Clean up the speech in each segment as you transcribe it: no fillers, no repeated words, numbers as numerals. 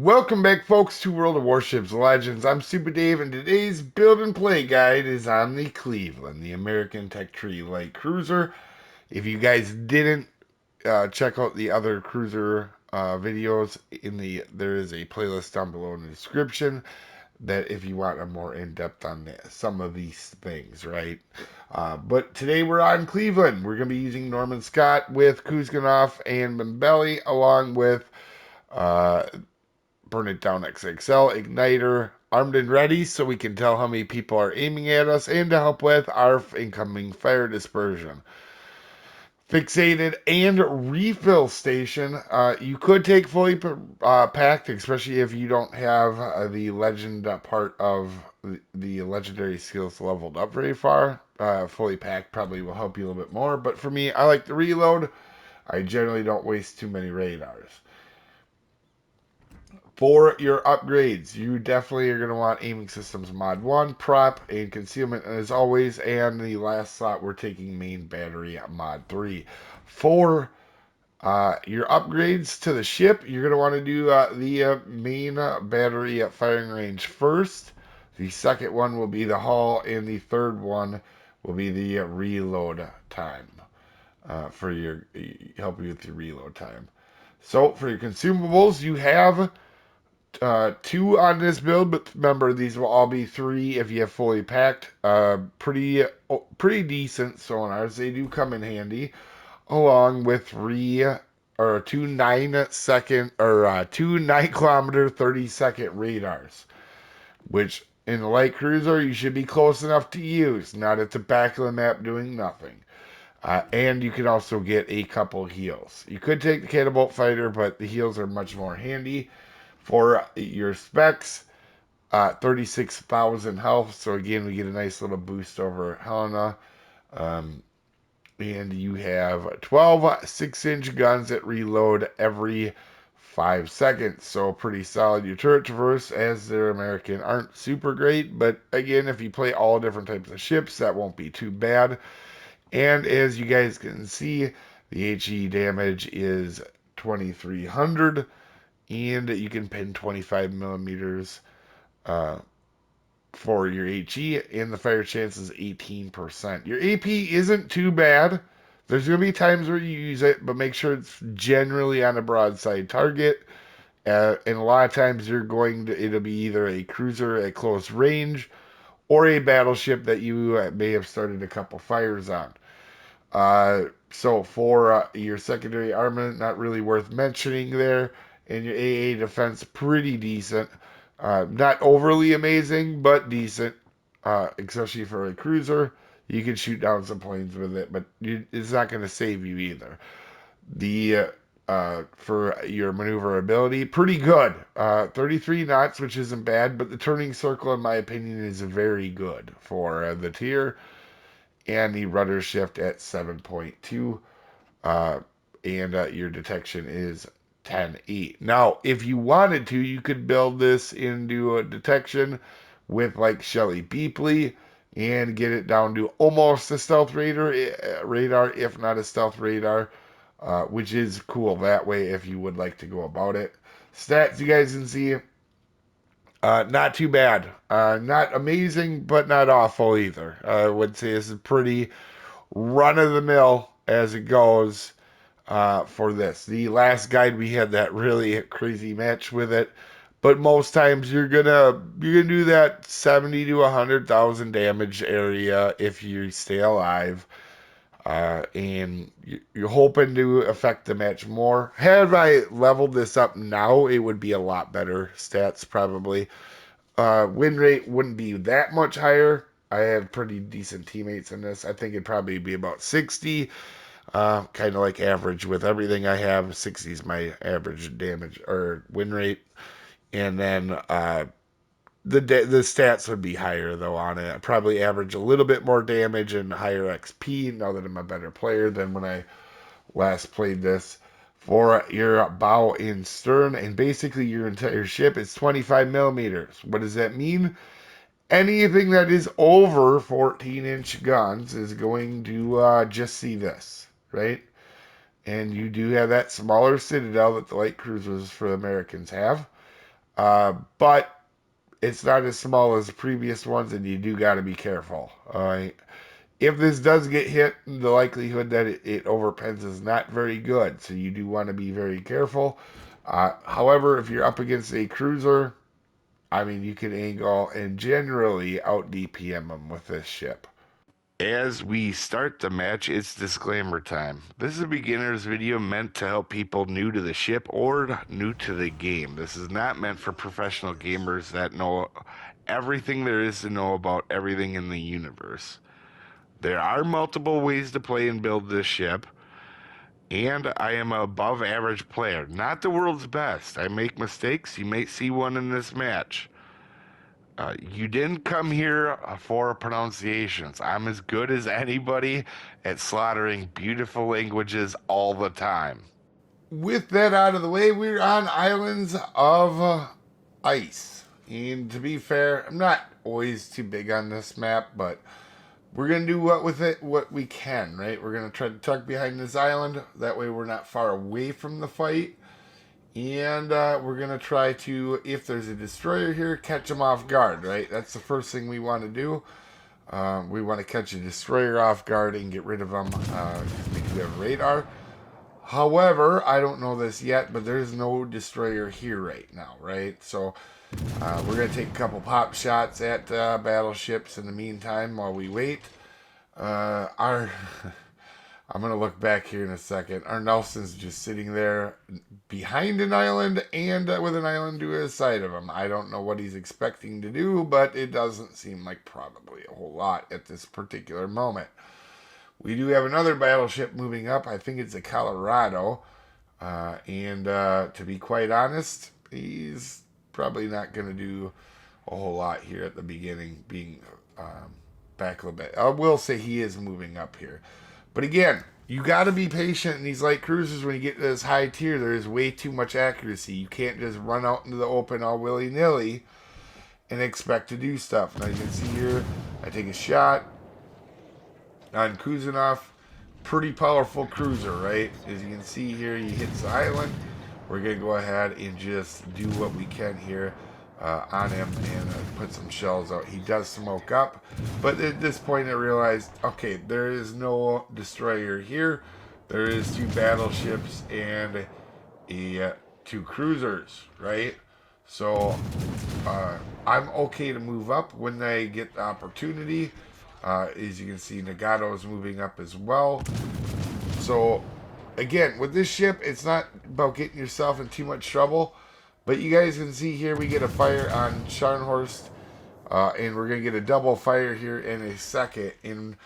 Welcome back, folks, to World of Warships Legends. I'm Soopa-Dave, and today's build and play guide is on the Cleveland, the American Tech Tree Light Cruiser. If you guys didn't check out the other cruiser videos, there is a playlist down below in the description. That if you want a more in-depth on some of these things, right? But today we're on Cleveland. We're going to be using Norman Scott with Kuzganov and Mbelli, along with uh, Burn It Down XXL, Igniter, armed and ready so we can tell how many people are aiming at us and to help with our incoming fire dispersion. Fixated and refill station. You could take fully packed, especially if you don't have the legend part of the legendary skills leveled up very far. Fully packed probably will help you a little bit more, but for me, I like to reload. I generally don't waste too many radars. For your upgrades, you definitely are going to want aiming systems mod 1, prop, and concealment as always, and the last slot we're taking main battery mod 3. For your upgrades to the ship, you're going to want to do the main battery firing range first. The second one will be the hull, and the third one will be the reload time for your help you with your reload time. So for your consumables, you have two on this build, but remember these will all be three if you have fully packed. Pretty decent sonars. They do come in handy, along with three or two 9 second or 2 9 kilometer 30-second radars, which in the light cruiser you should be close enough to use, not at the back of the map doing nothing. And you can also get a couple heals. You could take the catapult fighter, but the heals are much more handy. For your specs, 36,000 health. So again, we get a nice little boost over Helena. And you have 12 6-inch guns that reload every 5 seconds. So pretty solid. Your turret traverse, as they're American, aren't super great. But again, if you play all different types of ships, that won't be too bad. And as you guys can see, the HE damage is 2,300. And you can pin 25 millimeters for your HE, and the fire chance is 18%. Your AP isn't too bad. There's going to be times where you use it, but make sure it's generally on a broadside target. And a lot of times it'll be either a cruiser at close range or a battleship that you may have started a couple fires on. So for your secondary armament, not really worth mentioning there. And your AA defense, pretty decent. Not overly amazing, but decent. Especially for a cruiser. You can shoot down some planes with it, but it's not going to save you either. The For your maneuverability, pretty good. 33 knots, which isn't bad, but the turning circle, in my opinion, is very good for the tier. And the rudder shift at 7.2. And your detection is 10.8. Now, if you wanted to, you could build this into a detection with like Shelly Beepley and get it down to almost a stealth radar, if not a stealth radar, which is cool that way if you would like to go about it. Stats, you guys can see, not too bad. Not amazing, but not awful either. I would say this is pretty run of the mill as it goes for this. The last guide we had that really crazy match with it, but most times you're gonna do that 70 to 100,000 damage area if you stay alive. And you're hoping to affect the match more. Had I leveled this up now, it would be a lot better stats probably. Win rate wouldn't be that much higher. I have pretty decent teammates in this. I think it'd probably be about 60. Kind of like average with everything I have. 60 is my average damage or win rate. And then the stats would be higher though on it. I'd probably average a little bit more damage and higher XP now that I'm a better player than when I last played this. For your bow and stern, and basically your entire ship is 25 millimeters. What does that mean? Anything that is over 14-inch guns is going to just see this, right? And you do have that smaller citadel that the light cruisers for the Americans have. But it's not as small as the previous ones, and you do got to be careful. All right. If this does get hit, the likelihood that it overpens is not very good, so you do want to be very careful. However, if you're up against a cruiser, I mean, you can angle and generally out DPM them with this ship. As we start the match, it's disclaimer time. This is a beginner's video meant to help people new to the ship or new to the game. This is not meant for professional gamers that know everything there is to know about everything in the universe. There are multiple ways to play and build this ship, and I am a above average player, not the world's best. I make mistakes. You may see one in this match. You didn't come here for pronunciations. I'm as good as anybody at slaughtering beautiful languages all the time. With that out of the way, we're on Islands of Ice. And to be fair, I'm not always too big on this map, but we're going to do what we can, right? We're going to try to tuck behind this island. That way we're not far away from the fight. And we're going to try to, if there's a destroyer here, catch them off guard, right? That's the first thing we want to do. We want to catch a destroyer off guard and get rid of them because we do have radar. However, I don't know this yet, but there's no destroyer here right now, right? So we're going to take a couple pop shots at battleships in the meantime while we wait. I'm going to look back here in a second. Our Nelson's just sitting there behind an island and with an island to his side of him. I don't know what he's expecting to do, but it doesn't seem like probably a whole lot at this particular moment. We do have another battleship moving up. I think it's a Colorado. To be quite honest, he's probably not going to do a whole lot here at the beginning, being back a little bit. I will say he is moving up here. But again, you got to be patient in these light cruisers. When you get to this high tier, there is way too much accuracy. You can't just run out into the open all willy-nilly and expect to do stuff. Now you can see here, I take a shot on Kuzanov. Pretty powerful cruiser, right? As you can see here, he hits the island. We're going to go ahead and just do what we can here on him and put some shells out. He does smoke up, but at this point I realized, okay, there is no destroyer here. There is two battleships and two cruisers, right? So I'm okay to move up when I get the opportunity. As you can see, Nagato is moving up as well. So again, with this ship, it's not about getting yourself in too much trouble. But you guys can see here we get a fire on Scharnhorst, and we're going to get a double fire here in a second. And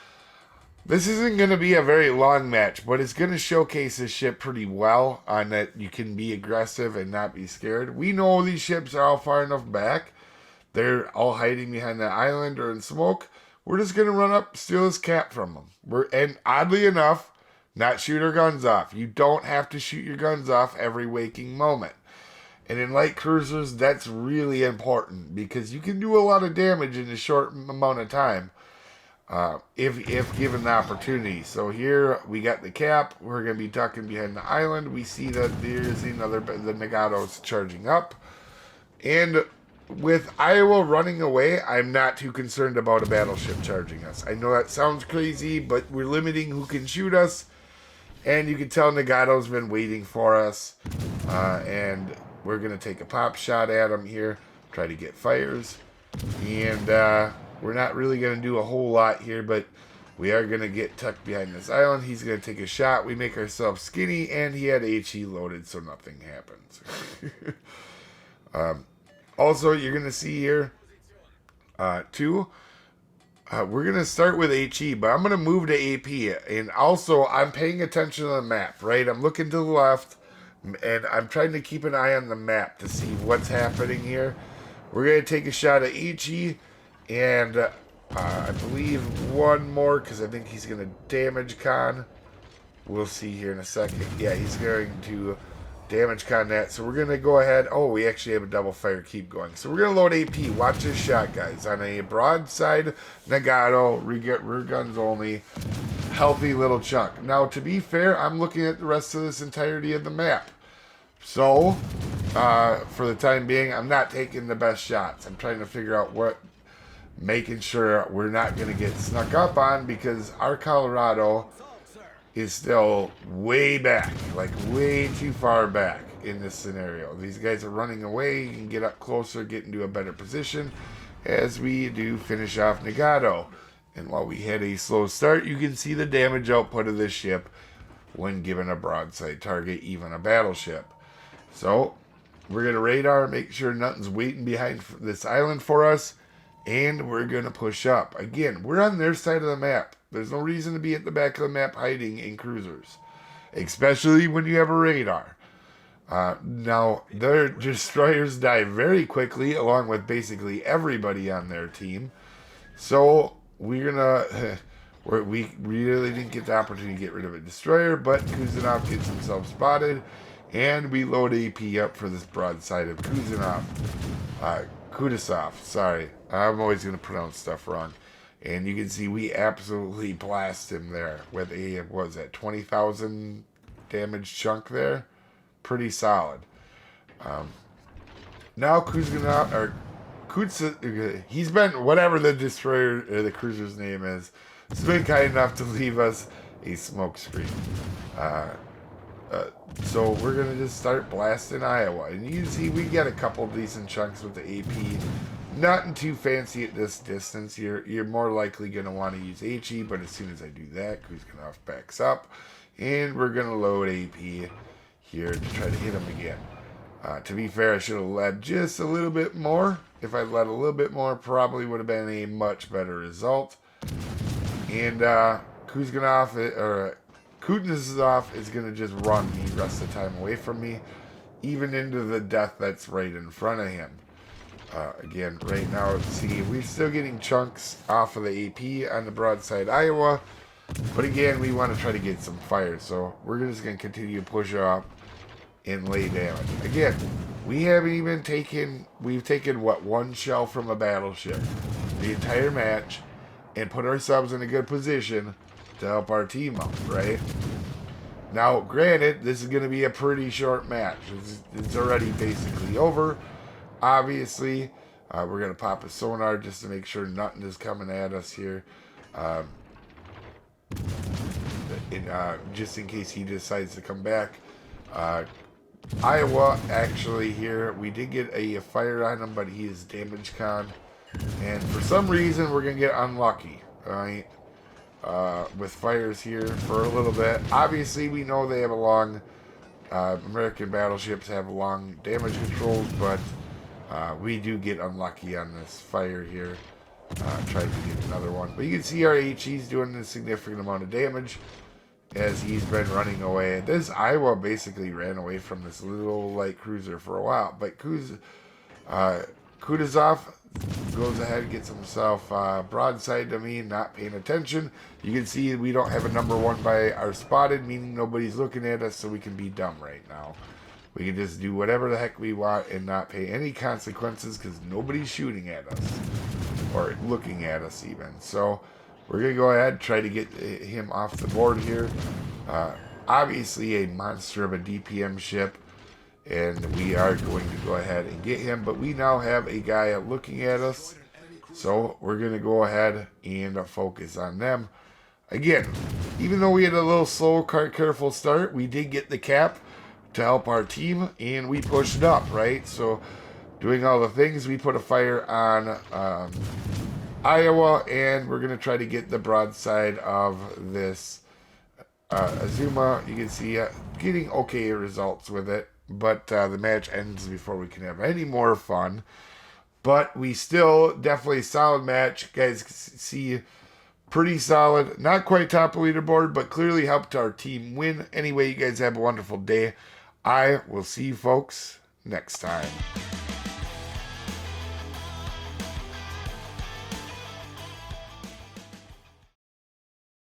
this isn't going to be a very long match, but it's going to showcase this ship pretty well on that you can be aggressive and not be scared. We know these ships are all far enough back. They're all hiding behind that island or in smoke. We're just going to run up, steal his cap from them. And oddly enough, not shoot our guns off. You don't have to shoot your guns off every waking moment. And in light cruisers, that's really important because you can do a lot of damage in a short amount of time if given the opportunity. So here we got the cap. We're going to be ducking behind the island. We see that there's another, the Nagato's charging up. And with Iowa running away, I'm not too concerned about a battleship charging us. I know that sounds crazy, but we're limiting who can shoot us. And you can tell Nagato's been waiting for us. And we're going to take a pop shot at him here, try to get fires. And we're not really going to do a whole lot here, but we are going to get tucked behind this island. He's going to take a shot. We make ourselves skinny, and he had HE loaded, so nothing happens. Also, you're going to see here, too, we're going to start with HE, but I'm going to move to AP. And also, I'm paying attention to the map, right? I'm looking to the left. And I'm trying to keep an eye on the map to see what's happening here. We're going to take a shot at HE. And I believe one more because I think he's going to damage con. We'll see here in a second. Yeah, he's going to damage con that. So we're going to go ahead. Oh, we actually have a double fire. Keep going. So we're going to load AP. Watch this shot, guys. On a broadside Nagato, rear guns only. Healthy little chunk. Now, to be fair, I'm looking at the rest of this entirety of the map. So, For the time being, I'm not taking the best shots. I'm trying to figure out making sure we're not going to get snuck up on, because our Colorado is still way back, like way too far back in this scenario. These guys are running away. You can get up closer, get into a better position as we do finish off Nagato. And while we had a slow start, you can see the damage output of this ship when given a broadside target, even a battleship. So we're going to radar, make sure nothing's waiting behind this island for us, and we're going to push up. Again, we're on their side of the map. There's no reason to be at the back of the map hiding in cruisers, especially when you have a radar. Now, their destroyers die very quickly, along with basically everybody on their team. So we're gonna we really didn't get the opportunity to get rid of a destroyer, but Kuzanov gets himself spotted, and we load AP up for this broadside of Kudasov. Sorry, I'm always gonna pronounce stuff wrong. And you can see we absolutely blast him there with a, what was that, 20,000 damage chunk there. Pretty solid. Now Kuzanov, or Kutsa, he's been, whatever the destroyer, or the cruiser's name is, he's been kind enough to leave us a smoke screen. So we're going to just start blasting Iowa. And you can see we get a couple decent chunks with the AP. Nothing too fancy at this distance. You're more likely going to want to use HE, but as soon as I do that, Kuzanov backs up. And we're going to load AP here to try to hit him again. To be fair, I should have led just a little bit more. If I led a little bit more, probably would have been a much better result. And Kuzanov is going to just run the rest of the time away from me, even into the death that's right in front of him. Again, right now, see, we're still getting chunks off of the AP on the broadside Iowa, but again, we want to try to get some fire, so we're just going to continue to push up and lay damage. Again, we haven't even taken, we've taken, what, one shell from a battleship the entire match, and put ourselves in a good position to help our team out, right? Now, granted, this is going to be a pretty short match. It's already basically over. Obviously, we're going to pop a sonar just to make sure nothing is coming at us here. Just in case he decides to come back. Iowa, actually, here, we did get a fire on him, but he is damage con. And for some reason, we're going to get unlucky, alright? With fires here for a little bit. Obviously, we know they have a long, American battleships have long damage controls, but we do get unlucky on this fire here. Trying to get another one. But you can see our HE's doing a significant amount of damage as he's been running away. This Iowa basically ran away from this little light cruiser for a while. But Kudasov goes ahead and gets himself broadside to me, not paying attention. You can see we don't have a number one by our spotted, meaning nobody's looking at us, so we can be dumb right now. We can just do whatever the heck we want and not pay any consequences because nobody's shooting at us or looking at us even. So we're going to go ahead and try to get him off the board here. Obviously a monster of a DPM ship, and we are going to go ahead and get him, but we now have a guy looking at us, so we're going to go ahead and focus on them. Again, even though we had a little slow, careful start, we did get the cap to help our team, and we pushed up, right? So doing all the things, we put a fire on Iowa, and we're going to try to get the broadside of this Azuma. You can see getting okay results with it, but the match ends before we can have any more fun. But we still definitely solid match. Guys see pretty solid. Not quite top of the leaderboard, but clearly helped our team win. Anyway, you guys have a wonderful day. I will see you folks next time.